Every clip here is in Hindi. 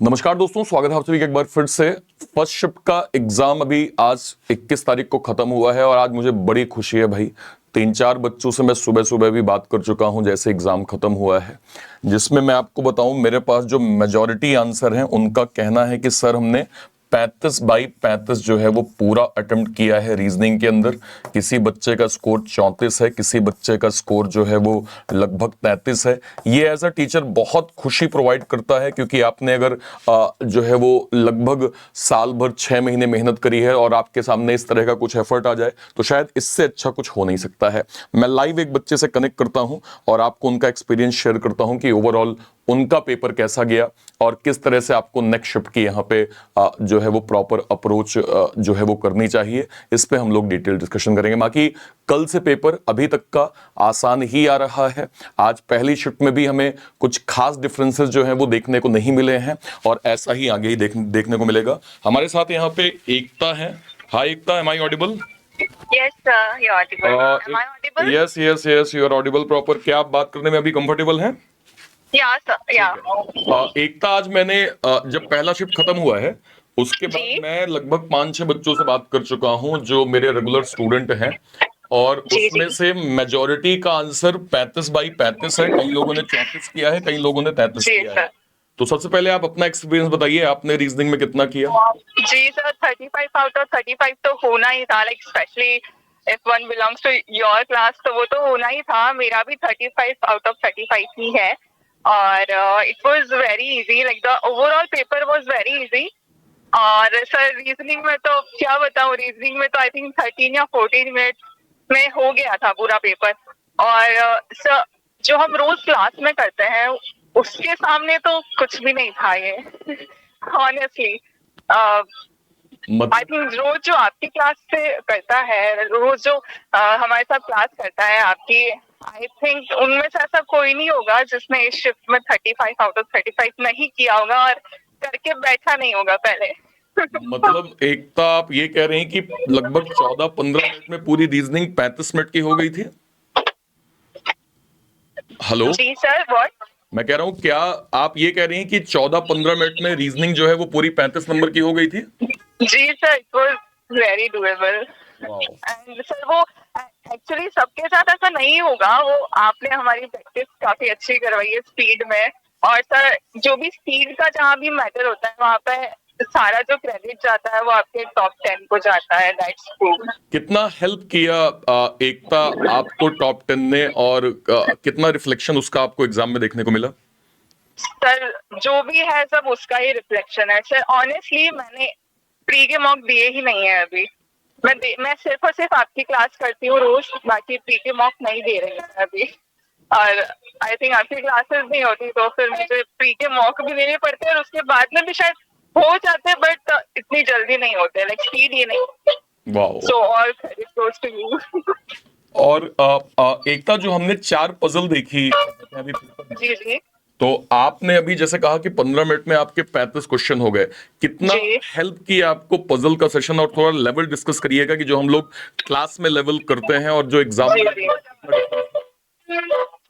नमस्कार दोस्तों, स्वागत है आप सभी का एक बार फिर से। फर्स्ट शिफ्ट का एग्जाम अभी आज 21 तारीख को खत्म हुआ है और आज मुझे बड़ी खुशी है भाई। 3-4 बच्चों से मैं सुबह सुबह भी बात कर चुका हूं जैसे एग्जाम खत्म हुआ है, जिसमें मैं आपको बताऊं मेरे पास जो मेजॉरिटी आंसर हैं उनका कहना है कि सर हमने 35/35 जो है वो पूरा अटेम्प्ट किया है रीजनिंग के अंदर। किसी बच्चे का स्कोर 34 है, किसी बच्चे का स्कोर जो है वो लगभग 33 है। ये एज अ टीचर बहुत खुशी प्रोवाइड करता है क्योंकि आपने अगर जो है वो लगभग साल भर 6 महीने मेहनत करी है और आपके सामने इस तरह का कुछ एफर्ट आ जाए तो शायद इससे अच्छा कुछ हो नहीं सकता है। मैं लाइव एक बच्चे से कनेक्ट करता हूं और आपको उनका एक्सपीरियंस शेयर करता हूं कि ओवरऑल उनका पेपर कैसा गया और किस तरह से आपको नेक्स्ट शिफ्ट की यहाँ पे जो है वो प्रॉपर अप्रोच जो है वो करनी चाहिए। इस पे हम लोग डिटेल डिस्कशन करेंगे। बाकी कल से पेपर अभी तक का आसान ही आ रहा है। आज पहली शिफ्ट में भी हमें कुछ खास डिफरेंसेस जो हैं वो देखने को नहीं मिले हैं और ऐसा ही आगे ही देखने को मिलेगा। हमारे साथ यहाँ पे एकता है। Hi Ekta, am I audible? Yes, sir, you're audible. Am I audible? Yes yes yes, you are audible proper. क्या आप बात करने में अभी कंफर्टेबल हैं? Yeah, sir. Yeah. एकता, आज मैंने जब पहला शिफ्ट खत्म हुआ है उसके बाद जी मैं लगभग 5-6 बच्चों से बात कर चुका हूं जो मेरे रेगुलर स्टूडेंट हैं और जी उसमें जी से मेजॉरिटी का आंसर 35/35 है। कई लोगों ने 34 किया है, कई लोगों ने 33 जी किया है। सर। तो सबसे पहले आप अपना एक्सपीरियंस बताइए, आपने रीजनिंग में कितना किया? जी सर, 35 आउट ऑफ 35 तो होना ही था, like specially if one belongs to your class तो वो तो होना ही था। मेरा भी 35 आउट ऑफ 35 ही है और it was very easy, like the overall paper was very easy. और सर रीजनिंग में तो क्या बताऊं, रीजनिंग में तो आई थिंक 13 या 14 मिनट में हो गया था पूरा पेपर। और सर जो हम रोज क्लास में करते हैं उसके सामने तो कुछ भी नहीं था ये ऑनेस्टली। आई मतलब थिंक रोज जो आपकी क्लास से करता है, रोज जो हमारे साथ क्लास करता है आपकी, आई थिंक उनमें से ऐसा कोई नहीं होगा जिसने इस शिफ्ट में 35 आउट ऑफ 35 नहीं किया होगा और करके बैठा नहीं होगा पहले। मतलब एकता, आप ये कह रहे हैं कि लगभग 14-15 मिनट में पूरी रीजनिंग 35 मिनट की हो गई थी? हेलो, जी सर, व्हाट? मैं कह रहा हूँ क्या आप ये कह रही हैं कि 14-15 मिनट में रीजनिंग जो है वो पूरी 35 नंबर की हो गई थी? जी sir, it was very doable. Wow. And sir वो एक्चुअली सबके साथ ऐसा नहीं होगा, वो आपने हमारी प्रैक्टिस काफी अच्छी करवाई है स्पीड में। और सर जो भी स्पीड का जहाँ भी मैटर होता है वहाँ पे सारा जो क्रेडिट जाता है वो आपके टॉप 10 को जाता है। That's true. कितना हेल्प किया एकता आपको टॉप 10 ने और कितना रिफ्लेक्शन उसका आपको एग्जाम में देखने को मिला? सर जो भी है सब उसका ही रिफ्लेक्शन है सर। ऑनेस्टली मैंने प्री के मॉक दिए ही नहीं है अभी। मैं सिर्फ और सिर्फ आपकी क्लास करती हूँ रोज, बाकी प्री के मॉक नहीं दे रही हूँ अभी। और आई थिंक आपकी क्लासेस नहीं होती तो फिर मुझे प्री के मॉक भी देने पड़ते हैं और उसके बाद में भी शायद हो जाते हैं, बट इतनी जल्दी नहीं होते, लाइक स्पीड ये नहीं होती। Wow. So all credit goes to you. और एकता, जो हमने 4 पजल देखी अभी पेपर में, जी जी तो आपने अभी जैसे कहा कि 15 मिनट में आपके 35 क्वेश्चन हो गए। कितना जी हेल्प किया आपको पजल का सेशन? और थोड़ा लेवल डिस्कस करिएगा कि जो हम लोग क्लास में लेवल करते हैं और जो एग्जाम जी में जी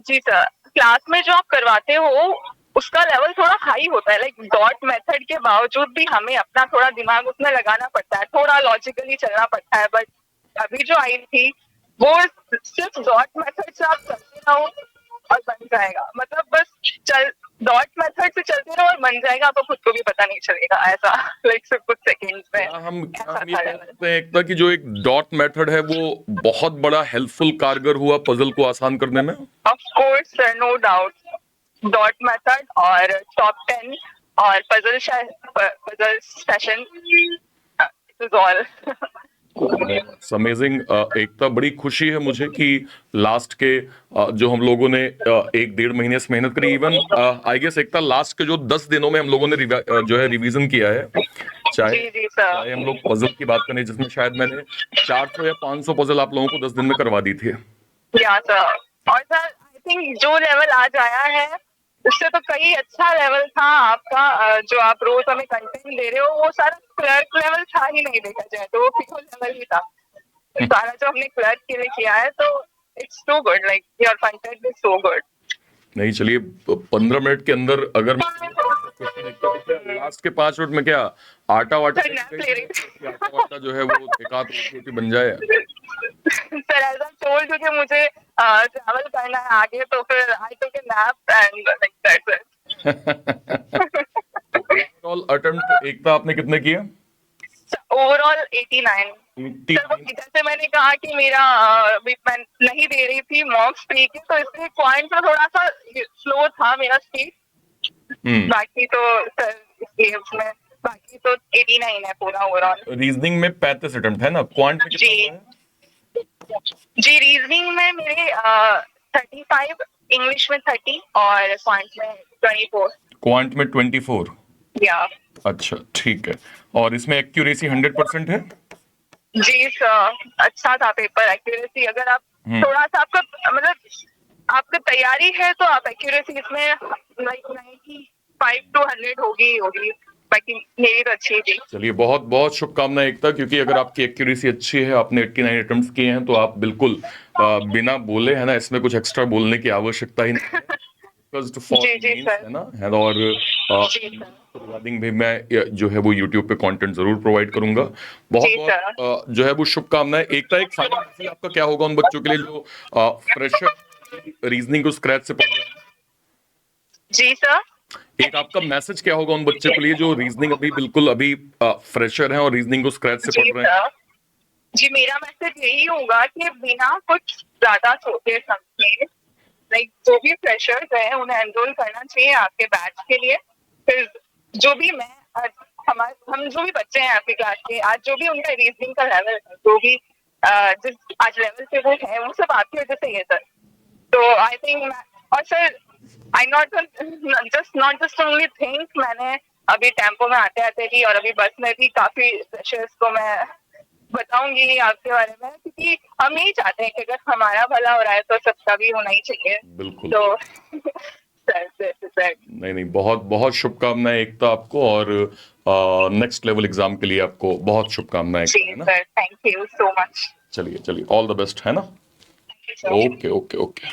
जी सर, क्लास में जो आप करवाते हो उसका लेवल थोड़ा हाई होता है, लाइक डॉट मेथड के बावजूद भी हमें अपना थोड़ा दिमाग उसमें लगाना पड़ता है, थोड़ा लॉजिकली चलना पड़ता है। बट अभी जो आई थी वो सिर्फ डॉट मेथड से आप चलते रहो और बन जाएगा, मतलब बस चल डॉट मेथड से चलते रहो और बन जाएगा, आपको खुद को भी पता नहीं चलेगा ऐसा, लाइक सिर्फ कुछ सेकेंड्स में। क्या हम ऐसा ये था कह लेवल। सकते हैं एकता कि जो एक डॉट मेथड है वो बहुत बड़ा हेल्पफुल कारगर हुआ पजल को आसान करने में? Of course sir, no doubt. Dot method और टॉप 10 और puzzle session, this is all. Amazing Ekta, बड़ी खुशी है मुझे कि लास्ट के जो हम लोगों ने 1-1.5 महीने से मेहनत करी। Even I guess Ekta, last के जो 10 दिनों में हम लोगों ने जो है रिवीजन किया है। चाहे जी जी सर। चाहे हम लोग पजल की बात करें जिसमें शायद मैंने 400 या 500 पजल आप लोगों को 10 दिन में करवा दी थी। या सर, और सर आई थिंक जो लेवल आज आया है उससे तो कई अच्छा लेवल था आपका। जो आप रोज हमें कंटेंट दे रहे हो वो सारा क्लर्क लेवल था ही नहीं, देखा जाए तो वो पीओ लेवल ही था सारा जो हमने क्लर्क के लिए किया है। तो it's so good, like your content is so good. नहीं, चलिए 15 मिनट के अंदर अगर लास्ट के 5 मिनट में क्या आटा वाटा सर नैप ले रही थी। आटा वाटा जो है वो एक आध रोटी बन जाए? Sir as I told you कि मुझे ट्रैवल करना है आगे, तो फिर I took a nap and like that's it. Overall attempt Ekta आपने कितने किए? ओवरऑल 89। सर वो जैसे मैंने कहा कि मेरा मैं नहीं दे रही थी मॉक्स प्री के, तो इसलिए क्वांट में थोड़ा सा स्लो था मेरा स्पीड। बाकी तो सर इसलिए उसमें बाकी तो 89 है पूरा ओवरऑल। रीजनिंग में 35 अटेम्प्ट है ना? क्वांट में कितना जी। हुआ है? जी रीजनिंग में मेरे 35, इंग्लिश में 30 और क्वांट में 24। क्वांट में 24। या अच्छा ठीक है। और इसमें एक्यूरेसी 100% है? जी सर अच्छा था पेपर। एक्यूरेसी अगर आप थोड़ा सा आपका मतलब आपका तैयारी है तो आप एक्यूरेसी इसमें लाइक 95 to 100 होगी होगी। बाकी मेरी तो अच्छी थी। चलिए बहुत बहुत शुभकामनाएं एकता, क्योंकि अगर आपकी एक्यूरेसी अच्छी है, आपने 89 अटेम्प्ट्स किए हैं, तो आप बिल्कुल बिना बोले है ना, इसमें कुछ एक्स्ट्रा बोलने की आवश्यकता ही नहीं है। जी जी सर। है ना है ना। और जी सर। रिगार्डिंग भी मैं जो है वो यूट्यूब पे कंटेंट जरूर प्रोवाइड करूंगा। बहुत जी सर। बहुत जो है वो शुभकामनाएं। एकता एक फाइनल मैसेज आपका क्या होगा उन बच्चों के लिए जो फ्रेशर रीजनिंग को स्क्रैच से पढ़ रहे हैं? जी सर। एक आपका मैसेज क्या होगा उन बच्चों के लिए जो रीजनिंग अभी बिल्कुल अभी फ्रेशर हैं और रीजनिंग को स्क्रैच से जी पढ़ रहे हैं? सर। जी मेरा मैसेज यही होगा कि बिना कुछ ज्यादा सोचे समझे लाइक जो भी फ्रेशर्स हैं उन्हें एनरोल करना चाहिए आपके बैच के लिए। फिर जो भी मैं आज हम जो भी बच्चे हैं आपकी क्लास के, आज जो भी उनका रीजनिंग का लेवल है, जो भी जिस आज लेवल पे वो है, वो सब आपकी वजह से ही है सर। तो आई थिंक और sir I not just only think, मैंने अभी टेम्पो में आते आते भी और अभी बस में भी काफी फ्रेशर्स को मैं बताऊंगी आपके बारे में, क्योंकि हम यही चाहते हैं कि अगर हमारा भला हो रहा है तो सबका भी होना ही चाहिए। बिल्कुल। तो सर नहीं नहीं, बहुत बहुत शुभकामनाएं एकता आपको, और नेक्स्ट लेवल एग्जाम के लिए आपको बहुत शुभकामनाएं जी है ना। Sir, thank you so much. चलिए चलिए, ऑल द बेस्ट है ना। Sir okay okay okay.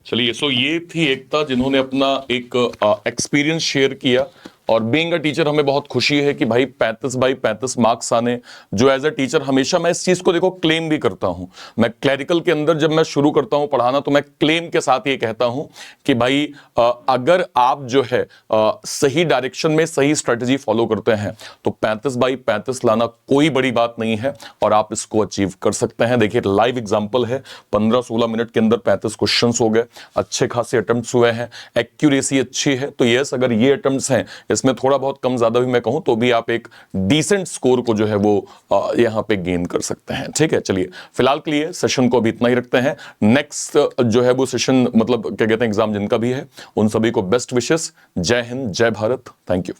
चलिए, सो ये थी एकता जिन्होंने अपना एक एक्सपीरियंस शेयर किया। और बीइंग अ टीचर हमें बहुत खुशी है कि भाई 35 बाई 35 मार्क्स आने, जो एज अ टीचर हमेशा मैं इस चीज को देखो क्लेम भी करता हूं। मैं क्लैरिकल के अंदर जब मैं शुरू करता हूं पढ़ाना, तो मैं क्लेम के साथ ये कहता हूं कि भाई अगर आप जो है सही डायरेक्शन में सही स्ट्रेटजी फॉलो करते हैं तो 35 बाई 35 लाना कोई बड़ी बात नहीं है, और आप इसको अचीव कर सकते हैं। देखिए लाइव एग्जाम्पल है, 15-16 मिनट के अंदर 35 क्वेश्चन हो गए, अच्छे खासे अटेम्प्ट्स हुए हैं, एक्यूरेसी अच्छी है। तो यस, अगर ये अटेम्प्ट्स हैं, इसमें थोड़ा बहुत कम ज्यादा भी मैं कहूं तो भी आप एक डिसेंट स्कोर को जो है वो यहां पे गेन कर सकते हैं। ठीक है, चलिए फिलहाल के लिए सेशन को अभी इतना ही रखते हैं। नेक्स्ट जो है वो सेशन, मतलब क्या कहते हैं, एग्जाम जिनका भी है उन सभी को बेस्ट विशेस। जय हिंद, जय भारत, थैंक यू।